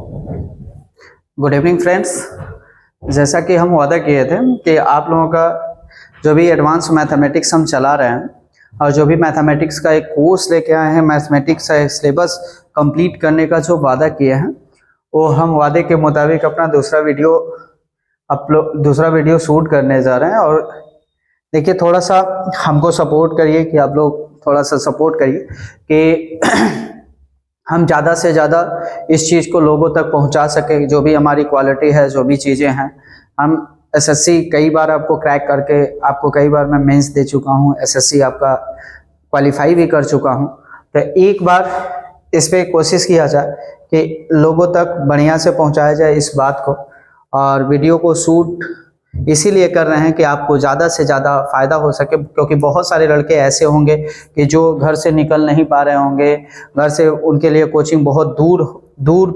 Good evening friends. जैसा कि हम वादा किए थे कि आप लोगों का जो भी एडवांस मैथमेटिक्स हम चला रहे हैं और जो भी मैथमेटिक्स का एक कोर्स लेके आए हैं, मैथमेटिक्स का सिलेबस कंप्लीट करने का जो वादा किए हैं वो हम वादे के मुताबिक अपना दूसरा वीडियो शूट करने जा रहे हैं। और देखिए, थोड़ा सा हमको सपोर्ट करिए कि आप लोग थोड़ा सा सपोर्ट करिए कि हम ज़्यादा से ज़्यादा इस चीज़ को लोगों तक पहुंचा सके। जो भी हमारी क्वालिटी है, जो भी चीज़ें हैं, हम एसएससी कई बार आपको क्रैक करके, आपको कई बार मैं मेंस दे चुका हूं, एसएससी आपका क्वालिफाई भी कर चुका हूं। तो एक बार इस पे कोशिश किया जाए कि लोगों तक बढ़िया से पहुंचाया जाए इस बात को। और वीडियो को शूट इसीलिए कर रहे हैं कि आपको ज़्यादा से ज़्यादा फ़ायदा हो सके, क्योंकि बहुत सारे लड़के ऐसे होंगे कि जो घर से निकल नहीं पा रहे होंगे, घर से उनके लिए कोचिंग बहुत दूर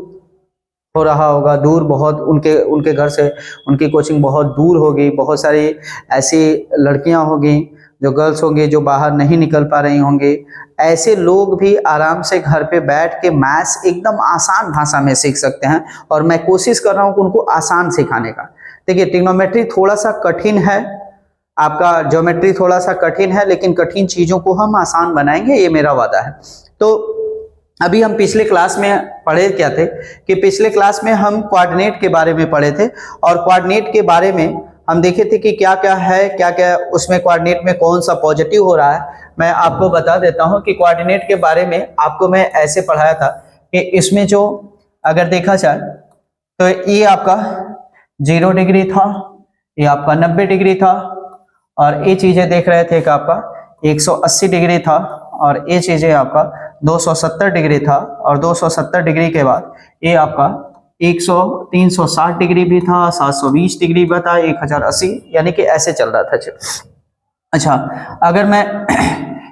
हो रहा होगा, बहुत उनके घर से उनकी कोचिंग बहुत दूर होगी। बहुत सारी ऐसी लड़कियां होगी, जो गर्ल्स होंगी, जो बाहर नहीं निकल पा रही होंगी। ऐसे लोग भी आराम से घर पे बैठ के मैथ्स एकदम आसान भाषा में सीख सकते हैं। और मैं कोशिश कर रहा हूँ कि उनको आसान सिखाने का। देखिए, ट्रिग्नोमेट्री थोड़ा सा कठिन है, आपका ज्योमेट्री थोड़ा सा कठिन है, लेकिन कठिन चीज़ों को हम आसान बनाएंगे, ये मेरा वादा है। तो अभी हम पिछले क्लास में पढ़े क्या थे कि पिछले क्लास में हम कोऑर्डिनेट के बारे में पढ़े थे। और कोऑर्डिनेट के बारे में हम देखे थे कि क्या क्या है, क्या क्या उसमें कोऑर्डिनेट में कौन सा पॉजिटिव हो रहा है। मैं आपको बता देता हूं कि कोऑर्डिनेट के बारे में आपको मैं ऐसे पढ़ाया था कि इसमें जो अगर देखा जाए तो ये आपका 0 डिग्री था, ये आपका 90 डिग्री था, और ये चीजें देख रहे थे कि आपका 180 डिग्री था, और ये चीजें आपका 270 डिग्री था। और 270 डिग्री के बाद ये आपका 360 डिग्री भी था, 720 डिग्री भी था, 1080, यानी कि ऐसे चल रहा था। अच्छा, अगर मैं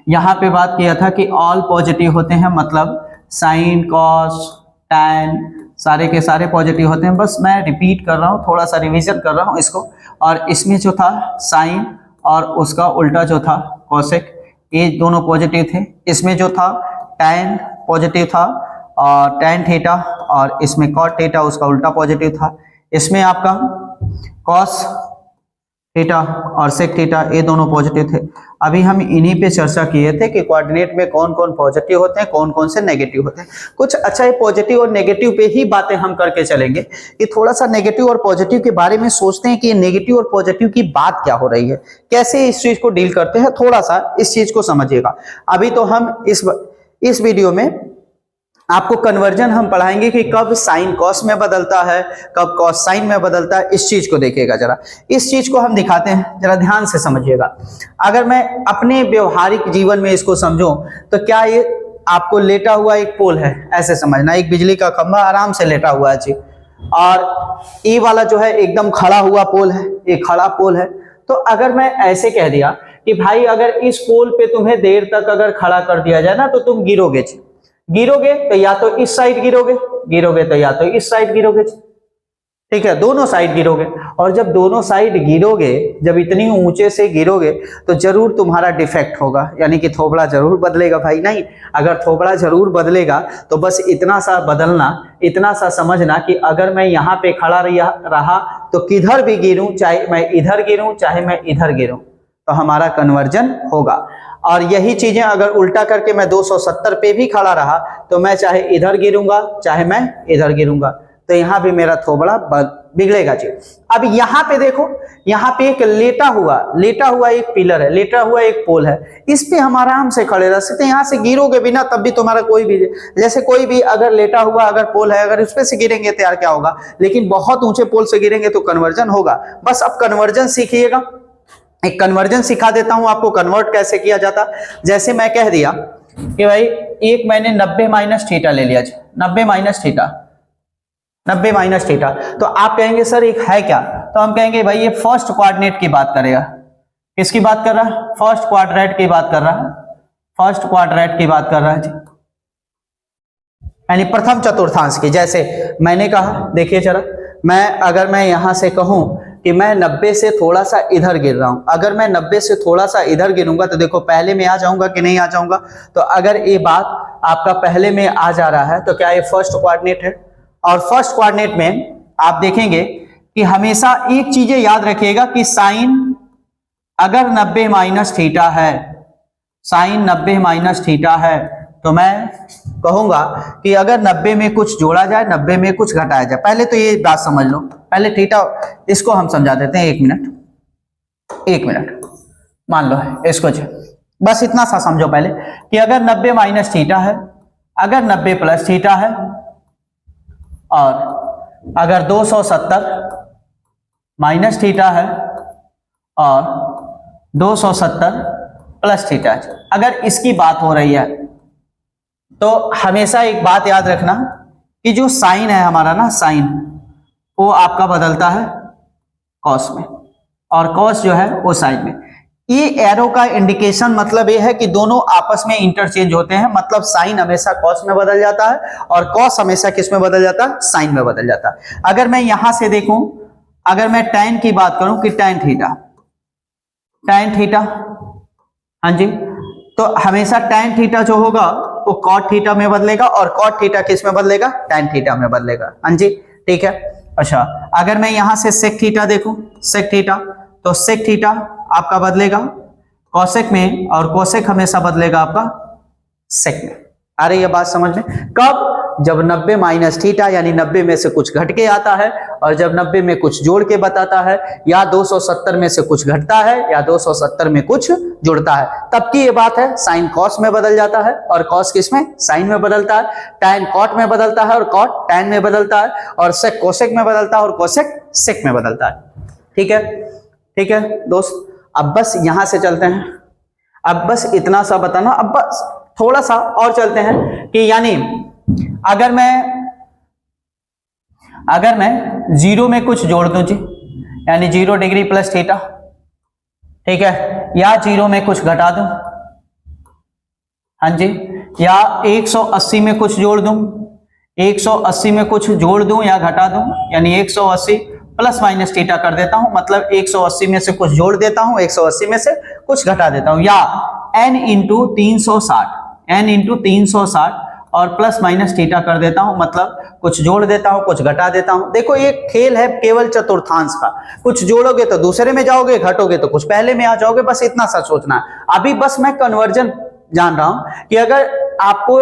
यहाँ पे बात किया था कि ऑल पॉजिटिव होते हैं, मतलब साइन, कॉस, टैन सारे के सारे पॉजिटिव होते हैं। बस मैं रिपीट कर रहा हूँ, थोड़ा सा रिवीजन कर रहा हूँ इसको। और इसमें जो था साइन और उसका उल्टा जो था कोसेक, ये दोनों पॉजिटिव थे। इसमें जो था टैन पॉजिटिव था, और टैन थीटा, और इसमें कॉट थीटा उसका उल्टा पॉजिटिव था। इसमें आपका कॉस थीटा और सेक थीटा ये दोनों पॉजिटिव थे। अभी हम इन्हीं पे चर्चा किए थे कि कोऑर्डिनेट में कौन कौन पॉजिटिव होते हैं, कौन कौन से नेगेटिव होते हैं। कुछ अच्छा ये पॉजिटिव और नेगेटिव पे ही बातें हम करके चलेंगे कि थोड़ा सा नेगेटिव और पॉजिटिव के बारे में सोचते हैं कि ये नेगेटिव और पॉजिटिव की बात क्या हो रही है, कैसे इस चीज को डील करते हैं। थोड़ा सा इस चीज को समझिएगा। अभी तो हम इस वीडियो में आपको कन्वर्जन हम पढ़ाएंगे कि कब साइन कॉस में बदलता है, कब कॉस साइन में बदलता है। इस चीज को देखिएगा जरा, इस चीज को हम दिखाते हैं, जरा ध्यान से समझिएगा। अगर मैं अपने व्यवहारिक जीवन में इसको समझूं तो क्या ये आपको लेटा हुआ एक पोल है, ऐसे समझना, एक बिजली का खंभा आराम से लेटा हुआ है जी, और ये वाला जो है एकदम खड़ा हुआ पोल है, ये खड़ा पोल है। तो अगर मैं ऐसे कह दिया कि भाई अगर इस पोल पे तुम्हें देर तक अगर खड़ा कर दिया जाए ना तो तुम गिरोगे तो या तो इस साइड गिरोगे तो या तो इस साइड गिरोगे, ठीक है, दोनों साइड गिरोगे। और जब दोनों साइड गिरोगे, जब इतनी ऊंचे से गिरोगे तो जरूर तुम्हारा डिफेक्ट होगा, यानी कि थोबड़ा जरूर बदलेगा। भाई नहीं, अगर थोबड़ा जरूर बदलेगा तो बस इतना सा बदलना, इतना सा समझना कि अगर मैं यहाँ पे खड़ा रहा तो किधर भी गिरूं, चाहे मैं इधर गिरूं चाहे मैं इधर गिरूं, तो हमारा कन्वर्जन होगा। और यही चीजें अगर उल्टा करके मैं 270 पे भी खड़ा रहा तो मैं चाहे इधर गिरूंगा चाहे मैं इधर गिरूंगा, तो यहाँ भी मेरा थोबड़ा बिगड़ेगा जी। अब यहाँ पे देखो, यहाँ पे एक लेटा हुआ एक पिलर है, लेटा हुआ एक पोल है, इस पे हम आराम से खड़े रह सकते हैं। यहाँ से गिरोगे बिना तब भी तुम्हारा कोई भी, जैसे कोई भी अगर लेटा हुआ अगर पोल है, अगर उस पे से गिरेंगे तो यार क्या होगा, लेकिन बहुत ऊंचे पोल से गिरेंगे तो कन्वर्जन होगा। बस अब कन्वर्जन सीखिएगा। एक कन्वर्जन सिखा देता हूं आपको, कन्वर्ट कैसे किया जाता। जैसे मैं कह दिया कि भाई एक मैंने 90 माइनस थीटा ले लिया, 90 माइनस थीटा, तो आप कहेंगे सर एक है क्या, तो हम कहेंगे भाई ये फर्स्ट कोऑर्डिनेट की बात करेगा। किसकी बात कर रहा है? फर्स्ट क्वाड्रेंट की बात कर रहा है, फर्स्ट क्वाड्रेंट की बात कर रहा है जी, यानी प्रथम चतुर्थांश की। जैसे मैंने कहा, देखिए जरा, अगर मैं यहां से कहूं कि मैं 90 से थोड़ा सा इधर गिर रहा हूं, अगर मैं 90 से थोड़ा सा इधर गिरूंगा तो देखो पहले में आ जाऊंगा कि नहीं आ जाऊंगा। तो अगर ये बात आपका पहले में आ जा रहा है तो क्या ये फर्स्ट कोऑर्डिनेट है? और फर्स्ट कोऑर्डिनेट में आप देखेंगे कि हमेशा एक चीजें याद रखिएगा कि साइन अगर 90 माइनस थीटा है, साइन 90 माइनस थीटा है, तो मैं कहूंगा कि अगर 90 में कुछ जोड़ा जाए, 90 में कुछ घटाया जाए। पहले तो ये बात समझ लो, पहले थीटा इसको हम समझा देते हैं। एक मिनट मान लो इसको जी, बस इतना सा समझो पहले कि अगर 90 माइनस थीटा है, अगर 90 प्लस थीटा है, और अगर 270 माइनस थीटा है और 270 प्लस थीटा है, अगर इसकी बात हो रही है तो हमेशा एक बात याद रखना कि जो साइन है हमारा ना, साइन वो आपका बदलता है कॉस में, और कॉस जो है वो साइन में। ये एरो का इंडिकेशन मतलब ये है कि दोनों आपस में इंटरचेंज होते हैं, मतलब साइन हमेशा कॉस में बदल जाता है और कॉस हमेशा किस में बदल जाता है, साइन में बदल जाता है। अगर मैं यहां से देखूं, अगर मैं टैन की बात करूं कि टैन थीटा, टैन थीटा, हाँ जी, तो हमेशा टैन थीटा जो होगा वो कॉट थीटा में बदलेगा और कॉट थीटा किस में बदलेगा, टैन थीटा में बदलेगा। हाँ जी, ठीक है। अच्छा, अगर मैं यहां से सेक थीटा देखूं, सेक थीटा, तो सेक थीटा आपका बदलेगा कॉसेक में और कोसेक हमेशा बदलेगा आपका सेक में। आ रही है बात समझ में? कब? जब 90 माइनस थीटा यानी 90 में से कुछ घट के आता है, और जब 90 में कुछ जोड़ के बताता है, या 270 में से कुछ घटता है या 270 में कुछ जुड़ता है, तब की ये बात है। साइन कॉस में बदल जाता है और कॉस किस में, साइन में बदलता है। टैन कॉट में बदलता है और कॉट टैन में बदलता है, और सेक कोसेक में बदलता है और कोसेक सेक में बदलता है। ठीक है, ठीक है दोस्त। अब बस यहां से चलते हैं, अब बस इतना सा बताना, अब बस थोड़ा सा और चलते हैं कि यानी अगर मैं जीरो में कुछ जोड़ दूं जी, यानी 0 डिग्री प्लस थीटा, ठीक है, या जीरो में कुछ घटा दूं, हाँ जी, या 180 में कुछ जोड़ दूं, 180 में कुछ जोड़ दूं या घटा दूं, यानी 180 प्लस माइनस थीटा कर देता हूं, मतलब 180 में से कुछ जोड़ देता हूं, 180 में से कुछ घटा देता हूं, या n इंटू 360 और प्लस माइनस थीटा कर देता हूं, मतलब कुछ जोड़ देता हूं, कुछ घटा देता हूं। देखो ये खेल है केवल चतुर्थांश का, कुछ जोड़ोगे तो दूसरे में जाओगे, घटोगे तो कुछ पहले में आ जाओगे, बस इतना सा सोचना है। अभी बस मैं कन्वर्जन जान रहा हूं कि अगर आपको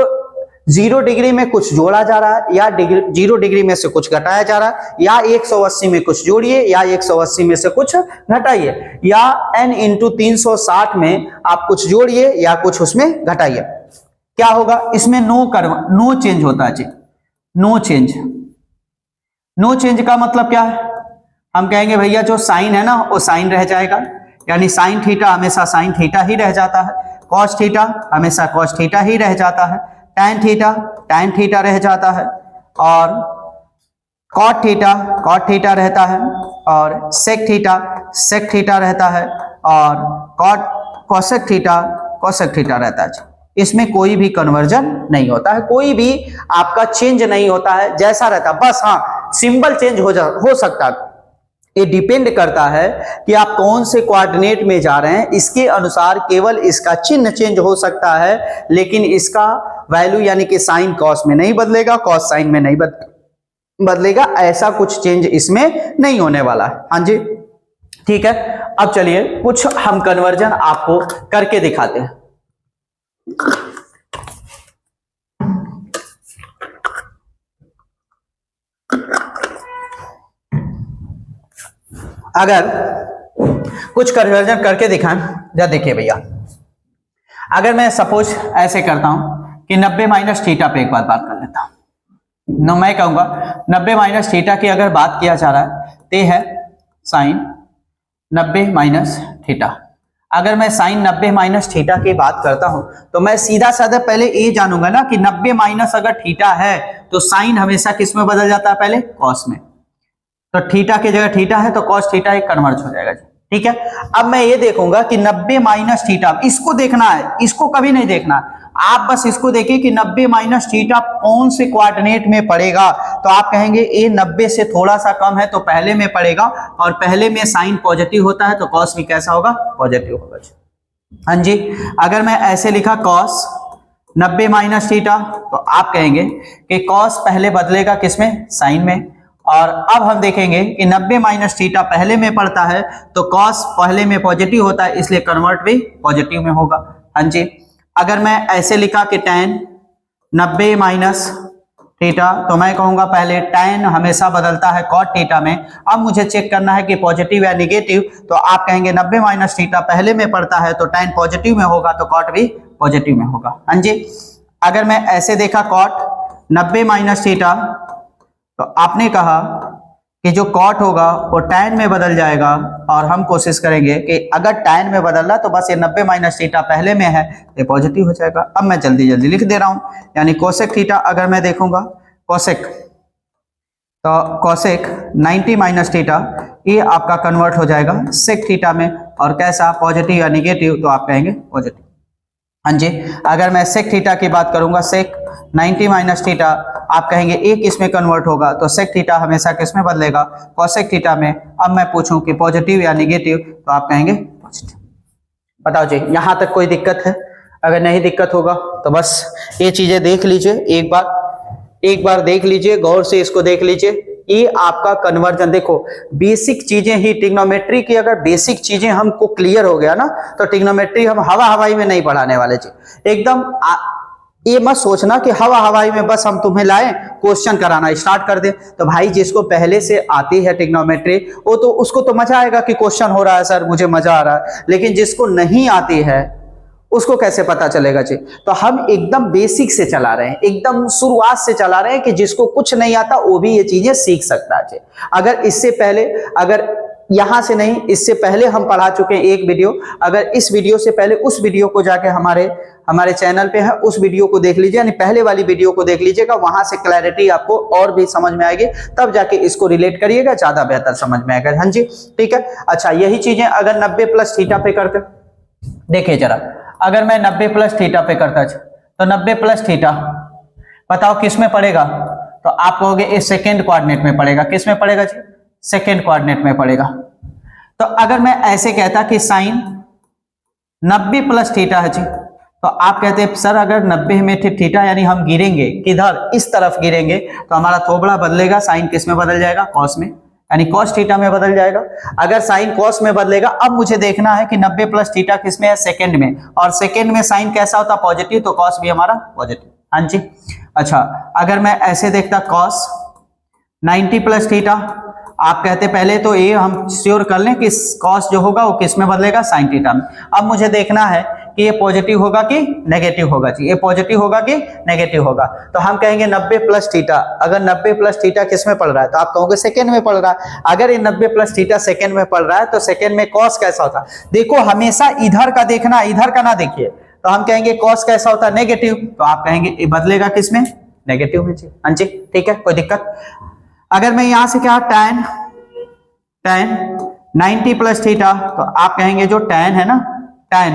0 डिग्री में कुछ जोड़ा जा रहा है, या 0 डिग्री में से कुछ घटाया जा रहा है, या 180 में कुछ जोड़िए या 180 में से कुछ घटाइए, या n इंटू 360 में आप कुछ जोड़िए या कुछ उसमें घटाइए, क्या होगा इसमें? नो चेंज होता है जी, नो चेंज। नो चेंज का मतलब क्या है? हम कहेंगे भैया जो साइन है ना वो साइन रह जाएगा, यानी साइन थीटा हमेशा साइन थीटा ही रह जाता है, कॉस थीटा हमेशा कॉस थीटा ही रह जाता है, टैन थीटा रह जाता है, और कॉट थीटा रहता है, और सेक थीटा रहता है, और कोसेक थीटा रहता है। इसमें कोई भी कन्वर्जन नहीं होता है, कोई भी आपका चेंज नहीं होता है, जैसा रहता है। बस हाँ, सिंबल चेंज हो सकता है, ये डिपेंड करता है कि आप कौन से कोऑर्डिनेट में जा रहे हैं, इसके अनुसार केवल इसका चिन्ह चेंज हो सकता है, लेकिन इसका वैल्यू यानी कि साइन कॉस में नहीं बदलेगा, कॉस साइन में नहीं बदलेगा, ऐसा कुछ चेंज इसमें नहीं होने वाला है। हाँ जी, ठीक है। अब चलिए कुछ हम कन्वर्जन आपको करके दिखाते हैं। अगर कुछ कन्वर्जन करके दिखाएं, या देखिए भैया, अगर मैं सपोज ऐसे करता हूं कि 90 माइनस थीटा पे एक बात कर लेता हूं। न मैं कहूंगा 90 माइनस थीटा की अगर बात किया जा रहा है तो है साइन 90 माइनस थीटा। अगर मैं साइन 90 माइनस थीटा की बात करता हूं तो मैं सीधा साधा पहले ये जानूंगा ना कि 90 माइनस अगर थीटा है तो साइन हमेशा किस में बदल जाता है, पहले कॉस में। तो थीटा की जगह थीटा है तो कॉस थीटा एक कन्वर्ज हो जाएगा। ठीक है, अब मैं ये देखूंगा कि 90 माइनस थीटा, इसको देखना है, इसको कभी नहीं देखना। आप बस इसको देखिए कि 90 माइनस थीटा कौन से कोऑर्डिनेट में पड़ेगा। तो आप कहेंगे ए 90 से थोड़ा सा कम है तो पहले में पड़ेगा, और पहले में साइन पॉजिटिव होता है तो कॉस भी कैसा होगा, पॉजिटिव होगा। हाँ जी, अगर मैं ऐसे लिखा कॉस 90 माइनस थीटा, तो आप कहेंगे कि कॉस पहले बदलेगा किसमें, साइन में। और अब हम देखेंगे कि 90 माइनस थीटा पहले में पड़ता है तो कॉस पहले में पॉजिटिव होता है, इसलिए कन्वर्ट भी पॉजिटिव में होगा। हाँ जी, अगर मैं ऐसे लिखा कि tan 90 माइनस थीटा, तो मैं कहूंगा पहले tan हमेशा बदलता है cot थीटा में। अब मुझे चेक करना है कि पॉजिटिव या निगेटिव, तो आप कहेंगे 90 माइनस थीटा पहले में पड़ता है तो tan पॉजिटिव में होगा तो cot भी पॉजिटिव में होगा। हाँ जी, अगर मैं ऐसे देखा cot 90 माइनस थीटा, तो आपने कहा कि जो cot होगा वो tan में बदल जाएगा, और हम कोशिश करेंगे कि अगर tan में बदल रहा तो बस ये 90 माइनस थीटा पहले में है ये पॉजिटिव हो जाएगा। अब मैं जल्दी जल्दी लिख दे रहा हूं, यानी कोसेक थीटा अगर मैं देखूंगा कोसेक, तो कोसेक 90 माइनस थीटा ये आपका कन्वर्ट हो जाएगा सेक थीटा में, और कैसा, पॉजिटिव या निगेटिव, तो आप कहेंगे पॉजिटिव। हाँ जी, अगर मैं सेक थीटा की बात करूंगा, सेक 90 माइनस थीटा, आप कहेंगे एक इसमें कन्वर्ट होगा तो सेक थीटा हमेशा किस में बदलेगा, कोसेक थीटा में। अब मैं पूछूं कि पॉजिटिव या निगेटिव, तो आप कहेंगे पॉजिटिव। बताओ जी, यहां तक कोई दिक्कत है? अगर नहीं दिक्कत होगा तो बस ये चीजें देख लीजिए, एक बार देख लीजिए, गौर से इसको देख लीजिए। ये आपका कन्वर्जन, देखो बेसिक चीजें ही ट्रिग्नोमेट्री की, अगर बेसिक चीजें हमको क्लियर हो गया ना तो ट्रिग्नोमेट्री हम हवा हवाई में नहीं पढ़ाने वाले जी। एकदम ये मत सोचना कि हवा हवाई में बस हम तुम्हें लाएं क्वेश्चन कराना स्टार्ट कर दें। तो भाई जिसको पहले से आती है ट्रिग्नोमेट्री वो तो उसको तो मजा आएगा कि क्वेश्चन हो रहा है सर, मुझे मजा आ रहा है, लेकिन जिसको नहीं आती है उसको कैसे पता चलेगा जी। तो हम एकदम बेसिक से चला रहे हैं, एकदम शुरुआत से चला रहे हैं कि जिसको कुछ नहीं आता वो भी ये चीजें सीख सकता है। अगर इससे पहले, अगर यहां से नहीं, इससे पहले हम पढ़ा चुके हैं एक वीडियो, अगर इस वीडियो से पहले उस वीडियो को जाके हमारे चैनल पे है, उस वीडियो को देख लीजिए, यानी पहले वाली वीडियो को देख लीजिएगा, वहां से क्लैरिटी आपको और भी समझ में आएगी, तब जाके इसको रिलेट करिएगा, ज्यादा बेहतर समझ में आएगा। हाँ जी, ठीक है। अच्छा, यही चीजें अगर 90 प्लस थीटा पे करते, देखिए जरा, अगर मैं 90 प्लस थीटा पे करता तो 90 प्लस थीटा बताओ किस में पड़ेगा, तो आप कहोगे इस सेकेंड कोऑर्डिनेट में पड़ेगा। किस में पड़ेगा जी? सेकेंड कोऑर्डिनेट में पड़ेगा। तो अगर मैं ऐसे कहता कि साइन 90 प्लस थीटा है जी, तो आप कहते हैं सर अगर 90 में थीटा यानी हम गिरेंगे किधर, इस तरफ गिरेंगे, तो हमारा थोबड़ा बदलेगा, साइन किस में बदल जाएगा, कॉस में, यानी कॉस थीटा में बदल जाएगा। अगर साइन कॉस में बदलेगा, अब मुझे देखना है कि 90 प्लस थीटा किस में है, सेकंड में, और सेकंड में साइन कैसा होता, पॉजिटिव, तो कॉस भी हमारा पॉजिटिव। हाँ जी। अच्छा, अगर मैं ऐसे देखता कॉस 90 प्लस थीटा, आप कहते पहले तो ये हम श्योर कर लें कि कॉस जो होगा वो किस में बदलेगा, साइन थीटा में। अब मुझे देखना है कि ये पॉजिटिव होगा कि नेगेटिव होगा जी, ये पॉजिटिव होगा कि नेगेटिव होगा। तो हम कहेंगे 90 प्लस थीटा, अगर 90 प्लस थीटा किस में पड़ रहा है, तो आप कहोगे सेकंड में पड़ रहा है। अगर ये 90 प्लस थीटा सेकंड में पड़ रहा है तो सेकंड में कॉस कैसा होता, देखो हमेशा इधर का देखना, इधर का ना देखिए। तो हम कहेंगे कॉस कैसा होता है, नेगेटिव, तो आप कहेंगे ये बदलेगा किस में, नेगेटिव में जी। हाँ जी, ठीक है, कोई दिक्कत। अगर मैं यहां से क्या tan 90 प्लस थीटा, तो आप कहेंगे जो tan है ना, tan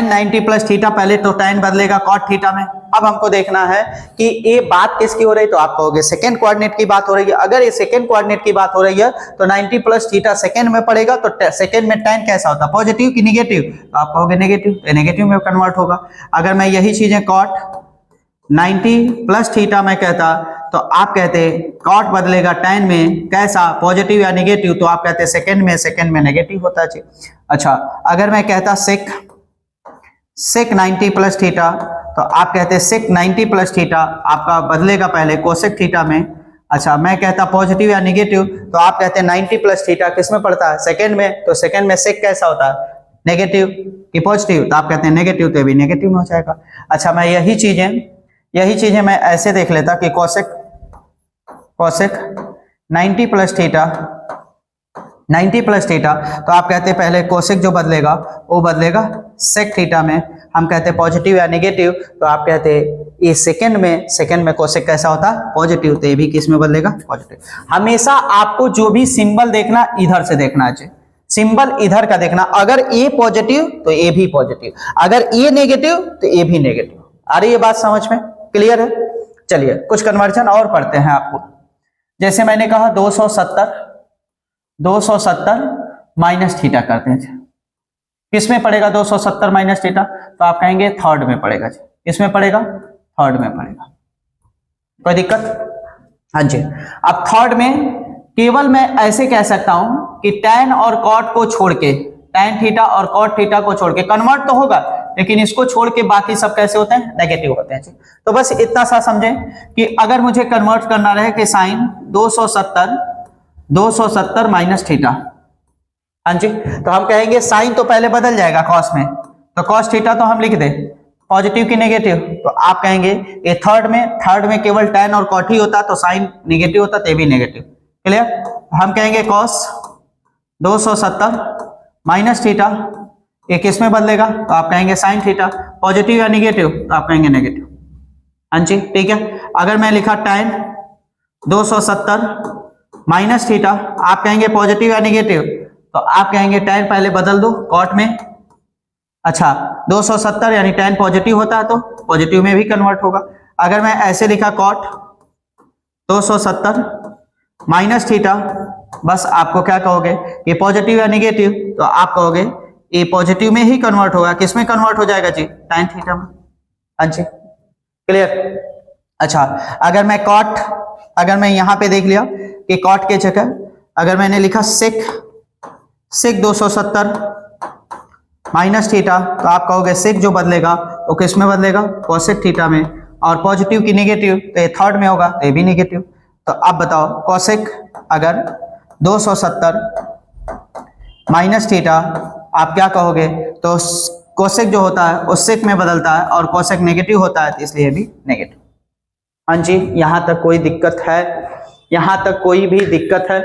90 प्लस थीटा, पहले तो tan बदलेगा cot थीटा में। अब हमको देखना है कि ये बात किसकी हो रही, तो आप कहोगे सेकंड कोऑर्डिनेट की बात हो रही है। अगर ये सेकंड कोऑर्डिनेट की बात हो रही है तो 90 प्लस थीटा सेकंड में पड़ेगा, तो सेकंड में tan कैसा होता, पॉजिटिव कि निगेटिव, तो आप कहोगे नेगेटिव, तो नेगेटिव में कन्वर्ट होगा। अगर मैं यही चीजें cot 90 प्लस थीटा में कहता, तो आप कहते कॉट बदलेगा tan में, कैसा, पॉजिटिव या निगेटिव, तो आप कहते सेकंड में नेगेटिव होता है। अच्छा, अगर मैं कहता सेक 90 प्लस थीटा, तो आप कहते सेक 90 प्लस थीटा आपका बदलेगा पहले कोसेक थीटा में। अच्छा, मैं कहता पॉजिटिव या निगेटिव, तो आप कहते 90 प्लस थीटा किस में पड़ता है, सेकंड में, तो सेकंड में सेक कैसा होता है, नेगेटिव कि पॉजिटिव, तो आप कहते हैं नेगेटिव, तो भी नेगेटिव में हो जाएगा। अच्छा, मैं यही चीजें मैं ऐसे देख लेता कि कोसेक 90 प्लस थीटा, तो आप कहते हैं पहले कोसेक जो बदलेगा वो बदलेगा सेक थीटा में। हम कहते हैं पॉजिटिव या नेगेटिव, तो आप कहते हैं ये सेकंड में कोसेक कैसा होता है, पॉजिटिव, तो ये भी किस में बदलेगा, पॉजिटिव। हमेशा आपको जो भी सिंबल देखना इधर से देखना चाहिए, सिंबल इधर का देखना। अगर ए पॉजिटिव तो ए भी पॉजिटिव, अगर ए नेगेटिव तो ए भी नेगेटिव। आ रही है बात समझ में, क्लियर है? चलिए कुछ कन्वर्जन और पढ़ते हैं आपको। जैसे मैंने कहा 270 माइनस थीटा करते हैं। किस में पड़ेगा 270 माइनस थीटा? तो आप कहेंगे थर्ड में पड़ेगा जी। किसमें पड़ेगा? थर्ड में पड़ेगा। कोई दिक्कत? हाँ जी। अब थर्ड में केवल मैं ऐसे कह सकता हूं कि tan और cot को छोड़ के, tan थीटा और cot थीटा को छोड़ के कन्वर्ट तो होगा, लेकिन इसको छोड़ के बाकी सब कैसे होते हैं? नेगेटिव होते हैं जी। तो बस इतना सा समझें कि अगर मुझे कन्वर्ट करना रहे कि साइन 270 माइनस थीटा, हाँ जी, तो हम कहेंगे साइन तो पहले बदल जाएगा कॉस में, तो कॉस थीटा तो हम लिख दे पॉजिटिव की नेगेटिव, तो आप कहेंगे ये थर्ड में केवल tan और cot ही होता तो साइन नेगेटिव होता, तो भी नेगेटिव। क्लियर? हम कहेंगे cos 270 माइनस थीटा, ये किस में बदलेगा? तो आप कहेंगे साइन थीटा। पॉजिटिव या नेगेटिव? तो आप कहेंगे नेगेटिव। हाँ जी, ठीक है। अगर मैं लिखा tan 270 माइनस थीटा, आप कहेंगे पॉजिटिव या नेगेटिव? तो आप कहेंगे tan पहले बदल दो cot में। अच्छा, 270 यानी tan पॉजिटिव होता है तो पॉजिटिव में भी कन्वर्ट होगा। अगर मैं ऐसे लिखा cot 270 माइनस थीटा, बस आपको क्या कहोगे? ये पॉजिटिव या नेगेटिव? तो आप कहोगे ये पॉजिटिव में ही कन्वर्ट होगा। किस में कन्वर्ट हो जाएगा जी? tan थीटा में। हाँ जी, क्लियर? अच्छा, अगर मैं यहां पे देख लिया कि cot के जगह अगर मैंने लिखा sec 270 माइनस थीटा, तो आप कहोगे सेक जो बदलेगा वो किस में बदलेगा? कोसेक थीटा में। और पॉजिटिव की नेगेटिव, तो ये थर्ड में होगा, तो ये भी नेगेटिव। तो आप बताओ कोसेक अगर 270 माइनस थीटा, आप क्या कहोगे? तो कोसेक जो होता है वो सेक में बदलता है और कोसेक नेगेटिव होता है, तो इसलिए भी नेगेटिव। हाँ जी, यहां तक कोई दिक्कत है? यहां तक कोई भी दिक्कत है?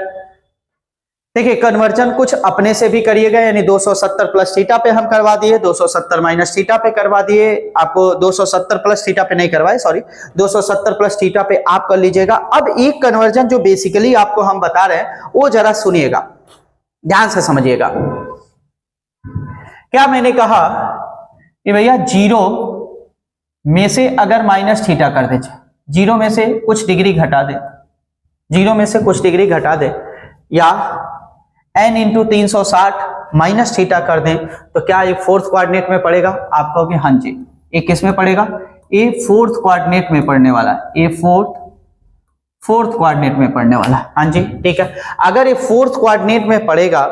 देखिए, कन्वर्जन कुछ अपने से भी करिएगा, यानी 270 प्लस थीटा पे हम करवा दिए, 270 माइनस थीटा पे करवा दिए, आपको 270 प्लस थीटा पे नहीं करवाए, सॉरी, 270 प्लस थीटा पे आप कर लीजिएगा। अब एक कन्वर्जन जो बेसिकली आपको हम बता रहे हैं वो जरा सुनिएगा, ध्यान से समझिएगा। क्या मैंने कहा कि भैया जीरो में से अगर माइनस थीटा कर दे, जीरो में से कुछ डिग्री घटा दे, जीरो में से कुछ डिग्री घटा दे, या n इंटू 360 माइनस थीटा कर दें, तो क्या ये फोर्थ कोऑर्डिनेट में पड़ेगा? आप कहोगे हाँ जी। ये किस में पड़ेगा? ये फोर्थ कोऑर्डिनेट में पड़ने वाला है, ये फोर्थ कोऑर्डिनेट में पड़ने वाला है। हाँ जी, ठीक है। अगर ये फोर्थ कोऑर्डिनेट में पड़ेगा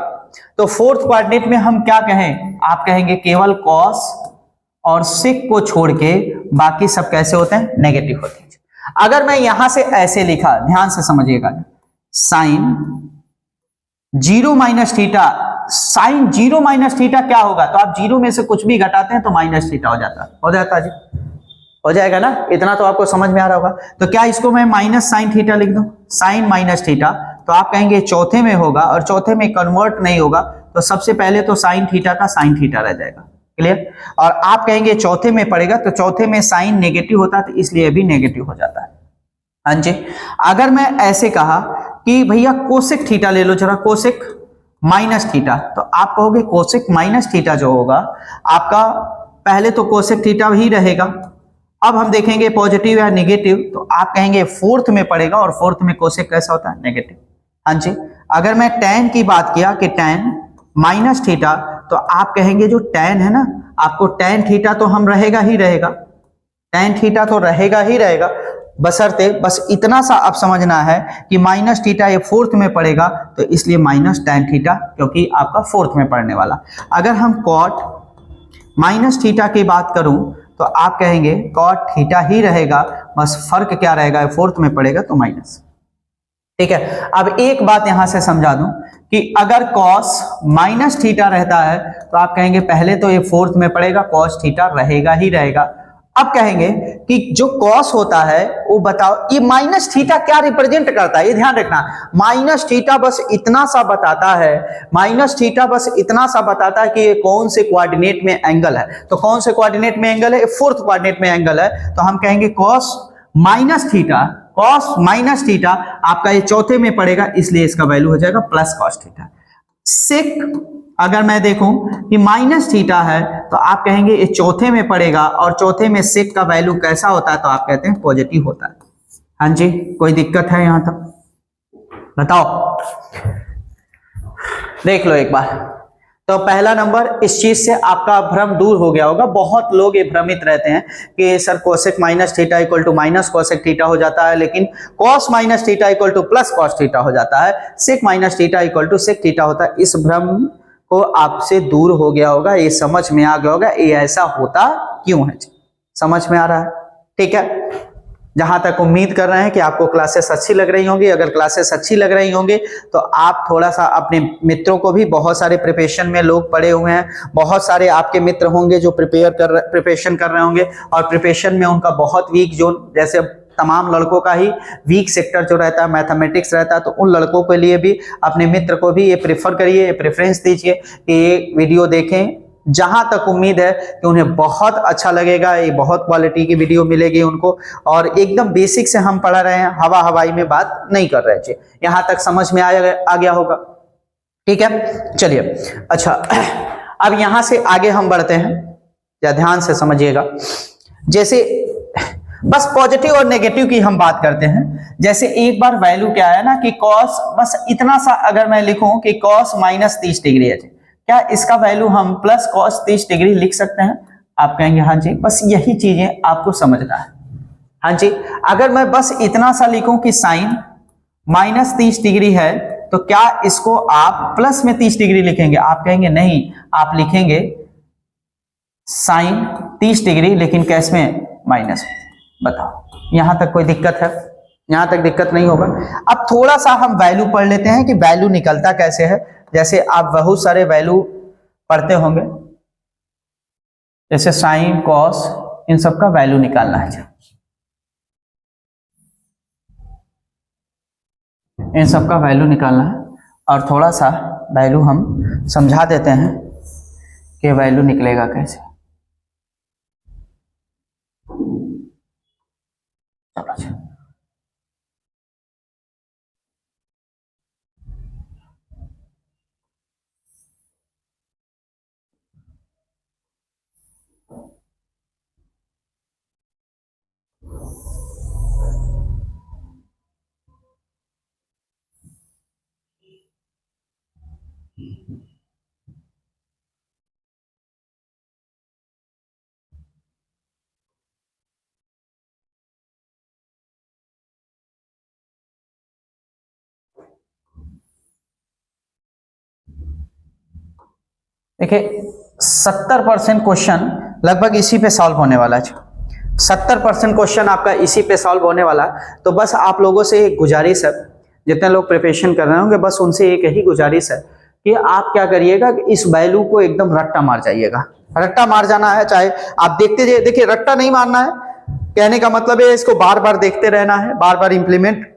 तो फोर्थ कोऑर्डिनेट में हम क्या कहें? आप कहेंगे केवल कॉस और सेक को छोड़ के बाकी सब कैसे होते हैं? नेगेटिव होते हैं। अगर मैं यहां से ऐसे लिखा, ध्यान से समझिएगा, sine 0 minus theta, sine 0 minus theta क्या होगा? तो आप जीरो में से कुछ भी घटाते हैं तो माइनस थीटा हो जाता है जी, हो जाएगा ना? इतना तो आपको समझ में आ रहा होगा। तो क्या इसको मैं माइनस साइन थीटा लिख दूं? साइन माइनस थीटा, तो आप कहेंगे चौथे में होगा और चौथे में कन्वर्ट नहीं होगा, तो सबसे पहले तो साइन थीटा का साइन थीटा रह जाएगा। क्लियर? और आप कहेंगे चौथे में पड़ेगा, तो चौथे में साइन नेगेटिव होता है, तो इसलिए भी नेगेटिव हो जाता है। हाँ जी। अगर मैं ऐसे कहा कि भैया कोसेक थीटा ले लो जरा, कोसेक माइनस थीटा, तो आप कहोगे कोसेक माइनस थीटा जो होगा आपका, पहले तो कोसेक थीटा ही रहेगा, अब हम देखेंगे पॉजिटिव या नेगेटिव, तो आप कहेंगे फोर्थ में पड़ेगा, और फोर्थ में कोसेक कैसा होता है? नेगेटिव। हाँ जी। अगर मैं tan की बात किया कि tan माइनस थीटा, तो आप कहेंगे जो tan है ना, आपको tan थीटा तो हम रहेगा ही रहेगा, tan थीटा तो रहेगा ही रहेगा, बशर्ते बस इतना सा आप समझना है कि माइनस थीटा ये फोर्थ में पड़ेगा, तो इसलिए माइनस tan थीटा, क्योंकि आपका फोर्थ में पड़ने वाला। अगर हम cot माइनस थीटा की बात करूं, तो आप कहेंगे cot थीटा ही रहेगा, बस फर्क क्या रहेगा? फोर्थ में पड़ेगा तो माइनस। ठीक है। अब एक बात यहां से समझा दूं कि अगर cos माइनस थीटा रहता है, तो आप कहेंगे पहले तो ये फोर्थ में पड़ेगा, cos थीटा रहेगा ही रहेगा। अब कहेंगे कि जो cos होता है वो बताओ ये माइनस थीटा क्या रिप्रेजेंट करता है? ये ध्यान रखना, माइनस थीटा बस इतना सा बताता है, माइनस थीटा बस इतना सा बताता है कि ये कौन से कोऑर्डिनेट में एंगल है। तो कौन से कोऑर्डिनेट में एंगल है? फोर्थ कोऑर्डिनेट में एंगल है, तो हम कहेंगे cos minus theta, cos minus theta आपका ये चौथे में पड़ेगा, इसलिए इसका वैल्यू हो जाएगा प्लस cos थीटा। सेक अगर मैं देखूं कि माइनस थीटा है, तो आप कहेंगे ये चौथे में पड़ेगा, और चौथे में सेक का वैल्यू कैसा होता है? तो आप कहते हैं पॉजिटिव होता है। हाँ जी, कोई दिक्कत है यहां तक? बताओ, देख लो एक बार। तो पहला नंबर, इस चीज से आपका भ्रम दूर हो गया होगा। बहुत लोग ये भ्रमित रहते हैं कि sir cosec minus theta equal to minus cosec theta हो जाता है, लेकिन cos minus theta equal to plus cos theta हो जाता है, sec minus theta equal to sec theta होता है। इस भ्रम को आपसे दूर हो गया होगा, ये समझ में आ गया होगा ये ऐसा होता क्यों है। समझ में आ रहा है? ठीक है। जहां तक उम्मीद कर रहे हैं कि आपको क्लासेस अच्छी लग रही होंगी। अगर क्लासेस अच्छी लग रही होंगी तो आप थोड़ा सा अपने मित्रों को भी, बहुत सारे प्रिपरेशन में लोग पड़े हुए हैं, बहुत सारे आपके मित्र होंगे जो प्रिपरेशन कर रहे होंगे और प्रिपरेशन में उनका बहुत वीक जोन, जैसे तमाम लड़कों का ही वीक सेक्टर जो रहता है मैथमेटिक्स रहता है, तो उन लड़कों के लिए भी अपने मित्र को भी ये प्रेफर करिए, ये प्रेफरेंस दीजिए कि ये वीडियो देखें। जहां तक उम्मीद है कि उन्हें बहुत अच्छा लगेगा, ये बहुत क्वालिटी की वीडियो मिलेगी उनको, और एकदम बेसिक से हम पढ़ा रहे हैं, हवा हवाई में बात नहीं कर रहे थे। यहां तक समझ में आ गया होगा। ठीक है, चलिए। अच्छा, अब यहां से आगे हम बढ़ते हैं, या ध्यान से समझिएगा। जैसे बस पॉजिटिव और नेगेटिव की हम बात करते हैं। जैसे एक बार वैल्यू क्या है ना कि कॉस, बस इतना सा अगर मैं लिखूं कि कॉस माइनस 30 डिग्री है, क्या इसका वैल्यू हम प्लस कॉस 30 डिग्री लिख सकते हैं? आप कहेंगे हाँ जी। बस यही चीजें आपको समझना है। हाँ जी, अगर मैं बस इतना सा लिखूं कि साइन माइनस 30 डिग्री है, तो क्या इसको आप प्लस में 30 डिग्री लिखेंगे? आप कहेंगे नहीं, आप लिखेंगे साइन 30 डिग्री, लेकिन कैस में? माइनस में। बताओ, यहां तक कोई दिक्कत है? यहां तक दिक्कत नहीं होगा। अब थोड़ा सा हम वैल्यू पढ़ लेते हैं कि वैल्यू निकलता कैसे है। जैसे आप बहुत सारे वैल्यू पढ़ते होंगे, जैसे साइन कॉस, इन सब का वैल्यू निकालना है, इन सब का वैल्यू निकालना है। और थोड़ा सा वैल्यू हम समझा देते हैं कि वैल्यू निकलेगा कैसे। चलो, देखिए 70% क्वेश्चन लगभग इसी पे सॉल्व होने वाला है। 70% क्वेश्चन आपका इसी पे सॉल्व होने वाला है। तो बस आप लोगों से एक गुजारिश है, जितने लोग प्रिपरेशन कर रहे होंगे, बस उनसे एक ही गुजारिश है कि आप क्या करिएगा कि इस वैल्यू को एकदम रट्टा मार जाइएगा। रट्टा मार जाना है, चाहे आप देखते जाइए। देखिए, रट्टा नहीं मारना है, कहने का मतलब है इसको बार बार देखते रहना है, बार बार इंप्लीमेंट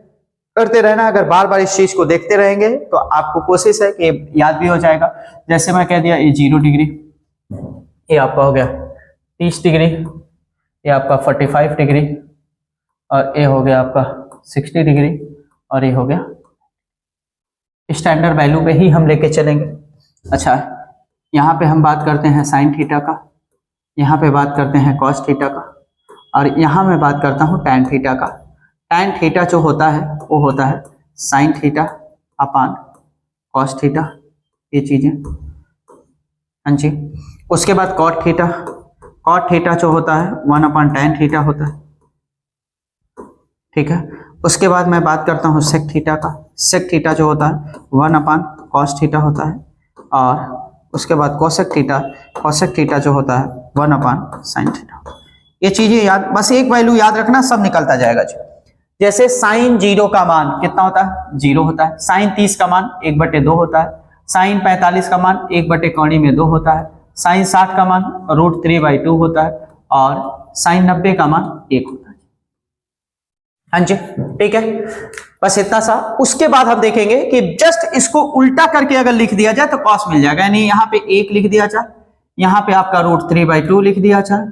करते रहना। अगर बार बार इस चीज को देखते रहेंगे तो आपको कोशिश है कि याद भी हो जाएगा। जैसे मैं कह दिया ये 0 डिग्री, ये आपका हो गया 30 डिग्री, ये आपका 45 डिग्री, और ये हो गया आपका 60 डिग्री, और ये हो गया। स्टैंडर्ड वैल्यू पे ही हम लेके चलेंगे। अच्छा, यहाँ पे हम बात करते हैं साइन थीटा का, यहाँ पे बात करते हैं कॉस थीटा का, और यहाँ मैं बात करता हूँ टैन थीटा का। टैन थीटा जो होता है वो होता है sine theta upon cos theta, ये चीजें। हाँ जी। उसके बाद कॉट थीटा, कॉट थीटा जो होता है 1 अपान टैन थीटा होता है। ठीक है। उसके बाद मैं बात करता हूँ सेक थीटा का। सेक थीटा जो होता है 1 अपान कॉस थीटा होता है। और उसके बाद कोसेक थीटा, कोसेक थीटा जो होता है 1 अपान साइन थीटा। ये चीजें याद, बस एक वैल्यू याद रखना, सब निकलता जाएगा जी। जैसे साइन 0 का मान कितना होता है? 0 होता है। साइन 30 का मान 1/2 होता है। साइन 45 का मान 1/2 होता है। साइन 60 का मान √3/2 होता है। और साइन 90 का मान 1 होता है। हाँ जी, ठीक है, बस इतना सा। उसके बाद हम देखेंगे कि जस्ट इसको उल्टा करके अगर लिख दिया जाए तो कॉस मिल जाएगा। यानी यहाँ पे 1 लिख दिया जाए, यहाँ पे आपका √3/2 लिख दिया जाए,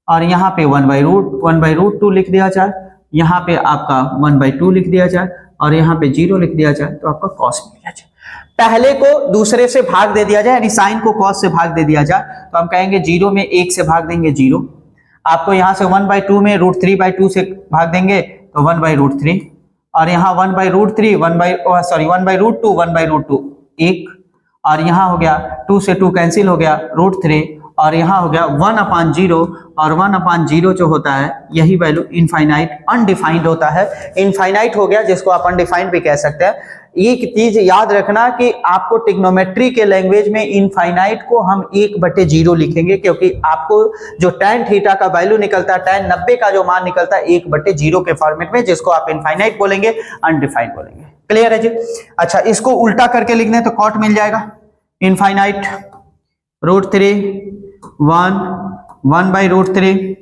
और यहाँ पे 1/√2 लिख दिया जाए, यहाँ पे आपका 1/2 लिख दिया जाए, और यहाँ पे 0 लिख दिया जाए, तो आपका कॉस मिल जाए। पहले को दूसरे से भाग दे दिया जाए, यानी साइन को कॉस से भाग दे दिया जाए, तो हम कहेंगे 0 में 1 से भाग देंगे 0। आपको यहाँ से 1/2 में √3/2 से भाग देंगे तो 1/√3, और यहाँ 1/√3 1/2 1/2 1/2 1, और यहाँ हो गया 2 से 2 कैंसिल हो गया √3, और यहाँ हो गया 1/0, और 1/0 जो होता है यही वैल्यू इनफाइनाइट अनडिफाइंड होता है। इनफाइनाइट हो गया जिसको आप अनडिफाइंड भी कह सकते हैं। एक चीज याद रखना कि आपको ट्रिग्नोमेट्री के लैंग्वेज में इनफाइनाइट को हम 1/0 लिखेंगे, क्योंकि आपको जो tan थीटा का वैल्यू निकलता है, tan 90 का जो मान निकलता है 1/0 के फॉर्मेट में, जिसको आप इनफाइनाइट बोलेंगे, अनडिफाइंड बोलेंगे। क्लियर है जी? अच्छा, इसको उल्टा करके लिखने तो कॉट मिल जाएगा, इनफाइनाइट √3 1/√3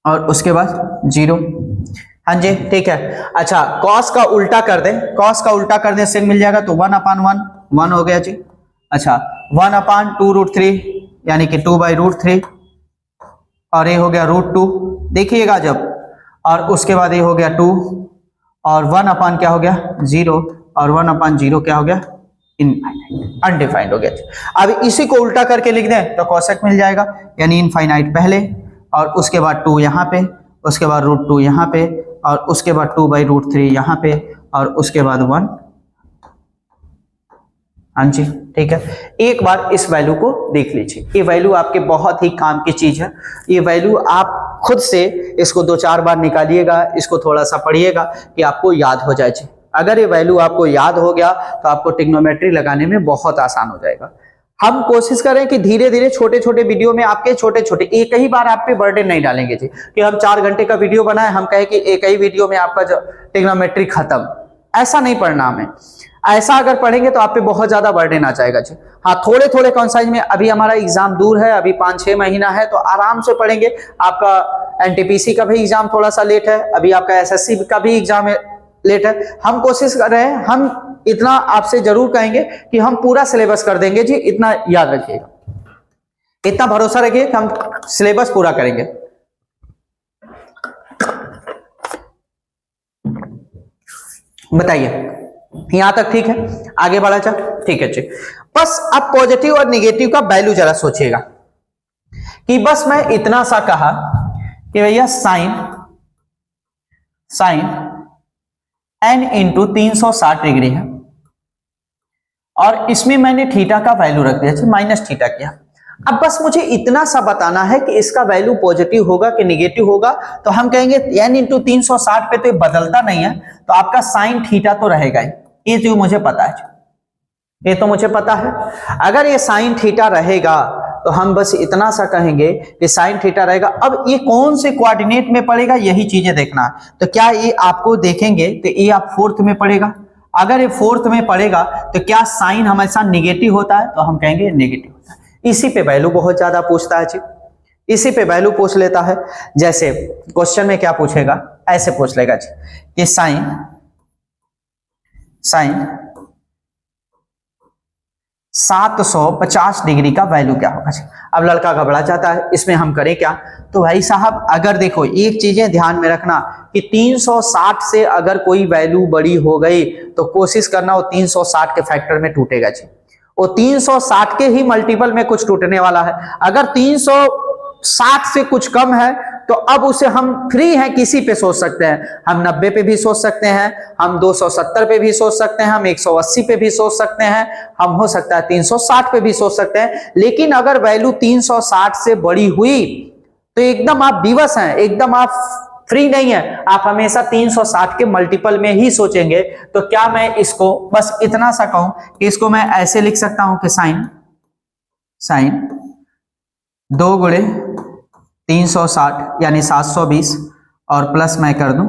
और उसके बाद 0। हाँ जी, ठीक है। अच्छा, कॉस का उल्टा कर दें, कॉस का उल्टा कर दें सेक मिल जाएगा, तो 1/1 1 हो गया जी। अच्छा, 1/2√3 यानी कि 2/√3, और ये हो गया √2, देखिएगा जब, और उसके बाद ये हो गया 2, और 1 क्या हो गया 0, और 1/0 क्या हो गया अनडिफाइंड हो गया। अब इसी को उल्टा करके लिख दें तो कॉसेक मिल जाएगा, यानी इनफाइनाइट पहले, और उसके बाद 2 यहाँ पे, उसके बाद √2 यहाँ पे, और उसके बाद 2/√3 यहाँ पे, और उसके बाद 1। हाँ जी, ठीक है। एक बार इस वैल्यू को देख लीजिए, ये वैल्यू आपके बहुत ही काम की चीज है। ये वैल्यू आप खुद से इसको 2-4 बार निकालिएगा, इसको थोड़ा सा पढ़िएगा कि आपको याद हो जाए। अगर ये वैल्यू आपको याद हो गया तो आपको ट्रिग्नोमेट्री लगाने में बहुत आसान हो जाएगा। हम कोशिश करें कि धीरे धीरे छोटे छोटे वीडियो में आपके छोटे छोटे, एक ही बार आप पे बर्डन नहीं डालेंगे जी, कि हम 4 घंटे का वीडियो बनाए, हम कहें कि एक ही वीडियो में आपका जो ट्रिग्नोमेट्री खत्म, ऐसा नहीं पढ़ना हमें। ऐसा अगर पढ़ेंगे तो आप पे बहुत ज्यादा बर्डन आ जाएगा जी। हाँ, थोड़े थोड़े कॉन्साइज में, अभी हमारा एग्जाम दूर है, अभी 5-6 महीना है, तो आराम से पढ़ेंगे। आपका एनटीपीसी का भी एग्जाम थोड़ा सा लेट है, अभी आपका एसएससी का भी एग्जाम लेट है। हम कोशिश कर रहे हैं, हम इतना आपसे जरूर कहेंगे कि हम पूरा सिलेबस कर देंगे जी, इतना याद रखिएगा, इतना भरोसा रखिए कि हम सिलेबस पूरा करेंगे। बताइए, यहां तक ठीक है? आगे बढ़ा चल, ठीक है जी। बस अब पॉजिटिव और निगेटिव का वैल्यू जरा सोचिएगा, कि बस मैं इतना सा कहा कि भैया साइन n × 360 डिग्री है, और इसमें मैंने थीटा का वैल्यू रख दिया, -θ किया। अब बस मुझे इतना सा बताना है कि इसका वैल्यू पॉजिटिव होगा कि निगेटिव होगा। तो हम कहेंगे n × 360 पे तो ये बदलता नहीं है, तो आपका साइन थीटा तो रहेगा ही, ये जो मुझे पता है, ये तो मुझे पता है। अगर ये साइन थीटा रहेगा तो हम बस इतना सा कहेंगे कि साइन थीटा रहेगा। अब ये कौन से कोऑर्डिनेट में पड़ेगा, यही चीजें देखना है। तो क्या ये आपको देखेंगे तो ये आप 4th में पड़ेगा। अगर ये 4th में पड़ेगा तो क्या साइन हमेशा निगेटिव होता है, तो हम कहेंगे निगेटिव होता है। इसी पे वैल्यू बहुत ज्यादा पूछता है जी, इसी पे वैल्यू पूछ लेता है। जैसे क्वेश्चन में क्या पूछेगा, ऐसे पूछ लेगा जी कि साइन 750 डिग्री का वैल्यू क्या होगा। अब लड़का घबरा जाता है, इसमें हम करें क्या? तो भाई साहब, अगर देखो एक चीजें ध्यान में रखना कि 360 से अगर कोई वैल्यू बड़ी हो गई तो कोशिश करना वो 360 के फैक्टर में टूटेगा जी, वो 360 के ही मल्टीपल में कुछ टूटने वाला है। अगर 360 से कुछ कम है तो अब उसे हम फ्री हैं, किसी पे सोच सकते हैं, हम 90 पे भी सोच सकते हैं, हम 270 पे भी सोच सकते हैं, हम 180 पे भी सोच सकते हैं, हम हो सकता है 360 पे भी सोच सकते हैं। लेकिन अगर वैल्यू 360 से बड़ी हुई तो एकदम आप विवश हैं, एकदम आप फ्री नहीं है, आप हमेशा 360 के मल्टीपल में ही सोचेंगे। तो क्या मैं इसको बस इतना सा कहूं कि इसको मैं ऐसे लिख सकता हूं कि साइन 2 × 360 यानी 720, और प्लस मैं कर दूं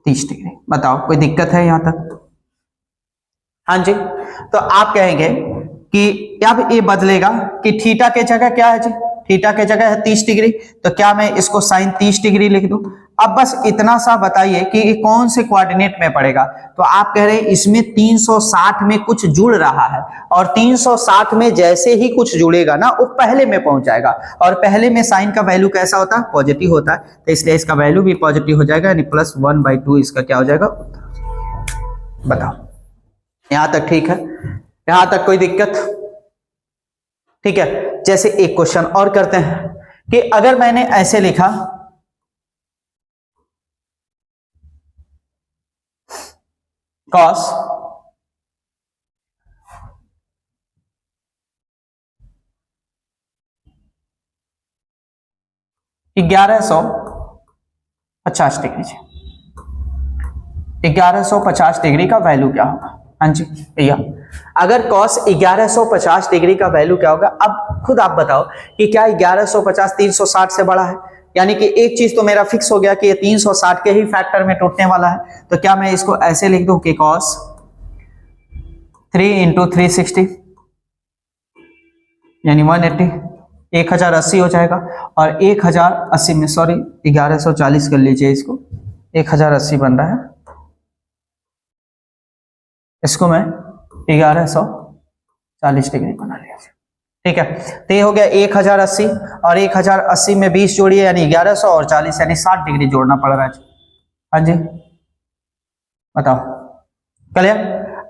30 डिग्री। बताओ, कोई दिक्कत है यहां तक? हाँ जी, तो आप कहेंगे कि अब ये बदलेगा कि थीटा के जगह क्या है जी, थीटा के जगह है 30 डिग्री, तो क्या मैं इसको साइन 30 डिग्री लिख दूं? अब बस इतना सा बताइए कि ये कौन से कोऑर्डिनेट में पड़ेगा। तो आप कह रहे हैं इसमें 360 में कुछ जुड़ रहा है, और 360 में जैसे ही कुछ जुड़ेगा ना वो पहले में पहुंच जाएगा, और पहले में साइन का वैल्यू कैसा होता है, पॉजिटिव होता है, तो इसलिए इसका वैल्यू भी पॉजिटिव हो जाएगा, यानी +1/2 इसका क्या हो जाएगा, उत्तर। बताओ, यहां तक ठीक है? यहां तक कोई दिक्कत? ठीक है। जैसे एक क्वेश्चन और करते हैं कि अगर मैंने ऐसे लिखा cos 1150 डिग्री जी, 1150 डिग्री का वैल्यू क्या होगा? हाँ जी भैया, अगर cos 1150 डिग्री का वैल्यू क्या होगा? अब खुद आप बताओ कि क्या 1150 360 से बड़ा है? यानी कि एक चीज तो मेरा फिक्स हो गया कि ये 360 के ही फैक्टर में टूटने वाला है। तो क्या मैं इसको ऐसे लिख दूं कि cos 3 इंटू 360 यानी 180, 1080 हो जाएगा। और 1080 में, सॉरी 1140 कर लीजिए इसको, 1080 बन रहा है, इसको मैं 1140 डिग्री बना लिया। ठीक है, तो ये हो गया 1080 और 1080 में 20 जोड़िए यानी 1100 और 40 यानी 60 डिग्री जोड़ना पड़ रहा है। हाँ जी बताओ, क्लियर?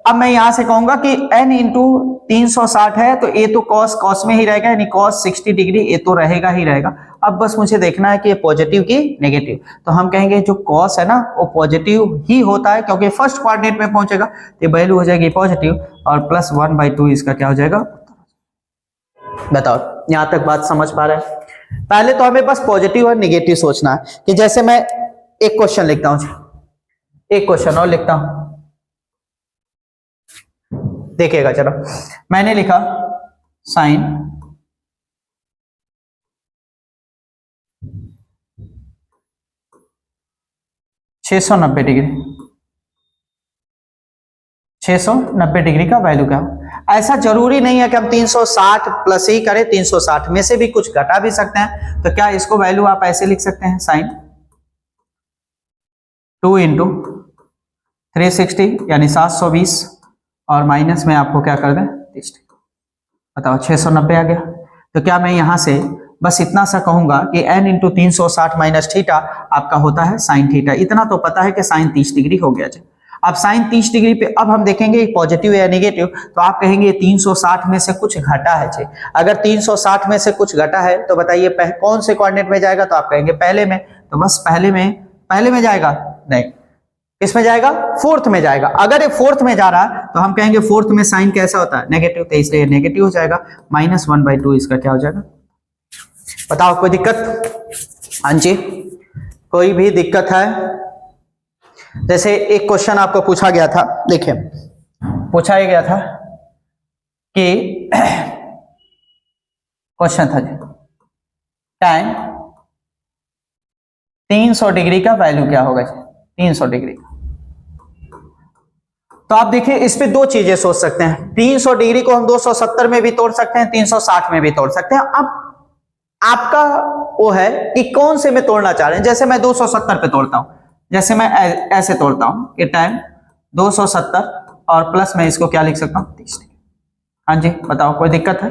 अब मैं यहां से कहूंगा कि n इंटू 360 है तो ये तो cos में ही रहेगा यानी cos 60 डिग्री, ये तो रहेगा ही रहेगा। अब बस मुझे देखना है कि ये पॉजिटिव की नेगेटिव, तो हम कहेंगे जो cos है ना वो पॉजिटिव ही होता है क्योंकि फर्स्ट कोऑर्डिनेट में पहुंचेगा, तो वैल्यू हो जाएगी पॉजिटिव और प्लस 1/2 इसका क्या हो जाएगा? बताओ, यहां तक बात समझ पा रहे हैं? पहले तो हमें बस पॉजिटिव और निगेटिव सोचना है कि जैसे मैं एक क्वेश्चन लिखता हूं, एक क्वेश्चन और लिखता हूं, देखिएगा चलो। मैंने लिखा साइन 690 डिग्री, 690 डिग्री का वैल्यू क्या हो? ऐसा जरूरी नहीं है कि हम 360 प्लस ही करें, 360 में से भी कुछ घटा भी सकते हैं। तो क्या इसको वैल्यू आप ऐसे लिख सकते हैं, साइन 2 इंटू 360 यानी 720 और माइनस में आपको क्या कर दें 30 डिग्री। बताओ 690 आ गया। तो क्या मैं यहां से बस इतना सा कहूंगा कि n इंटू 360 माइनस थीटा आपका होता है साइन थीटा। इतना तो पता है कि साइन 30 डिग्री हो गया। अब साइन 30 डिग्री पे अब हम देखेंगे पॉजिटिव या नेगेटिव, तो आप कहेंगे 360 में से कुछ घटा है जी। अगर 360 में से कुछ घटा है तो बताइए कौन से कोऑर्डिनेट में जाएगा? तो आप कहेंगे पहले में, तो बस पहले में जाएगा, नहीं इसमें जाएगा, फोर्थ में जाएगा। अगर ये फोर्थ में जा रहा है तो हम कहेंगे फोर्थ में साइन कैसा होता है? नेगेटिव, तो इसलिए नेगेटिव हो जाएगा, -1/2 इसका क्या हो जाएगा? बताओ कोई दिक्कत? हाँ जी, कोई भी दिक्कत है? जैसे एक क्वेश्चन आपको पूछा गया था, देखिए पूछा गया था कि क्वेश्चन था जी tan 300 डिग्री का वैल्यू क्या होगा जी? 300 डिग्री का। तो आप देखिए इस पे दो चीजें सोच सकते हैं। 300 डिग्री को हम 270 में भी तोड़ सकते हैं, 360 में भी तोड़ सकते हैं। अब आपका वो है कि कौन से में तोड़ना चाह रहे हैं। जैसे मैं 270 पे तोड़ता हूं, जैसे मैं ऐसे तोड़ता हूं कि tan 270 और प्लस में इसको क्या लिख सकता हूं 30 डिग्री। हाँ जी बताओ कोई दिक्कत है?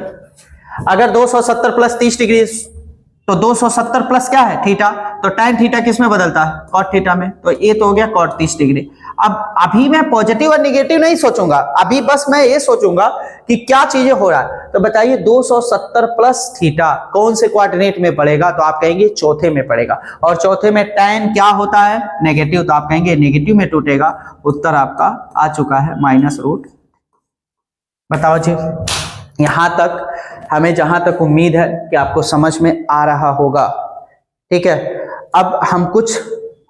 अगर 270 प्लस 30 डिग्री तो 270 प्लस क्या है? थीटा, तो tan थीटा किस में बदलता है? cot थीटा में, तो ये तो हो गया cot 30 डिग्री। अब अभी मैं पॉजिटिव और निगेटिव नहीं सोचूंगा, अभी बस मैं ये सोचूंगा कि क्या चीजें हो रहा है। तो बताइए 270 प्लस थीटा कौन से कोऑर्डिनेट में पड़ेगा? तो आप कहेंगे चौथे में पड़ेगा, और चौथे में tan क्या होता है? नेगेटिव, तो आप कहेंगे नेगेटिव में टूटेगा। उत्तर आपका आ चुका है -√। बताओ जी, यहां तक हमें जहां तक उम्मीद है कि आपको समझ में आ रहा होगा। ठीक है, अब हम कुछ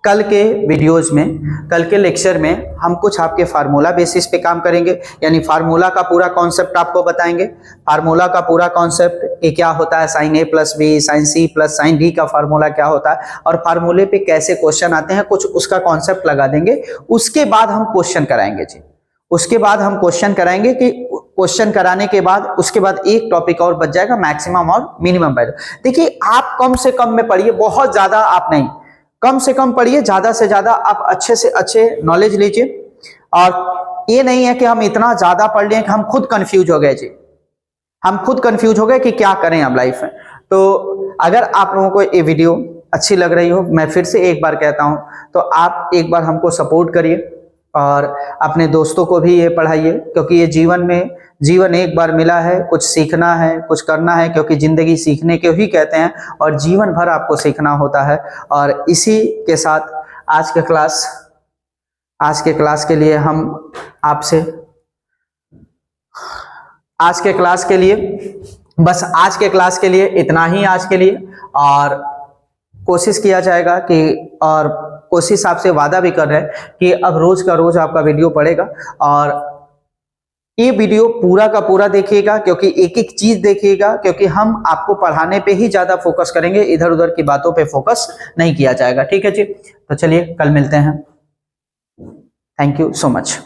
कल के वीडियोस में, कल के लेक्चर में हम कुछ आपके फार्मूला बेसिस पे काम करेंगे, यानी फार्मूला का पूरा कॉन्सेप्ट आपको बताएंगे। फार्मूला का पूरा कॉन्सेप्ट ये क्या होता है, sin a plus B, sin c plus sin d का फार्मूला क्या होता है, और फार्मूले पे कैसे क्वेश्चन आते हैं, कुछ उसका कॉन्सेप्ट लगा देंगे। उसके बाद हम क्वेश्चन कराएंगे जी, उसके बाद हम क्वेश्चन कराएंगे कि क्वेश्चन कराने के बाद उसके बाद एक टॉपिक और बच जाएगा, मैक्सिमम और मिनिमम वैल्यू। देखिए आप कम से कम में पढ़िए, बहुत ज्यादा आप नहीं, कम से कम पढ़िए, ज्यादा से ज्यादा आप अच्छे से अच्छे नॉलेज लीजिए। और ये नहीं है कि हम इतना ज्यादा पढ़ लिए कि हम खुद कंफ्यूज हो गए जी, हम खुद कंफ्यूज हो गए कि क्या करें अब लाइफ में। तो अगर आप लोगों को ये वीडियो अच्छी लग रही हो, मैं फिर से एक बार कहता हूं, तो आप एक बार हमको सपोर्ट करिए और अपने दोस्तों को भी ये पढ़ाइए, क्योंकि ये जीवन एक बार मिला है, कुछ सीखना है, कुछ करना है, क्योंकि जिंदगी सीखने के ही कहते हैं और जीवन भर आपको सीखना होता है। और इसी के साथ आज के क्लास के लिए हम आपसे आज के क्लास के लिए इतना ही आज के लिए। और कोशिश किया जाएगा कि, और कोशिश आपसे वादा भी कर रहे हैं कि अब रोज का रोज आपका वीडियो पड़ेगा। और ये वीडियो पूरा का पूरा देखिएगा, क्योंकि एक एक चीज देखिएगा, क्योंकि हम आपको पढ़ाने पे ही ज्यादा फोकस करेंगे, इधर उधर की बातों पे फोकस नहीं किया जाएगा। ठीक है जी, तो चलिए कल मिलते हैं। Thank you so much.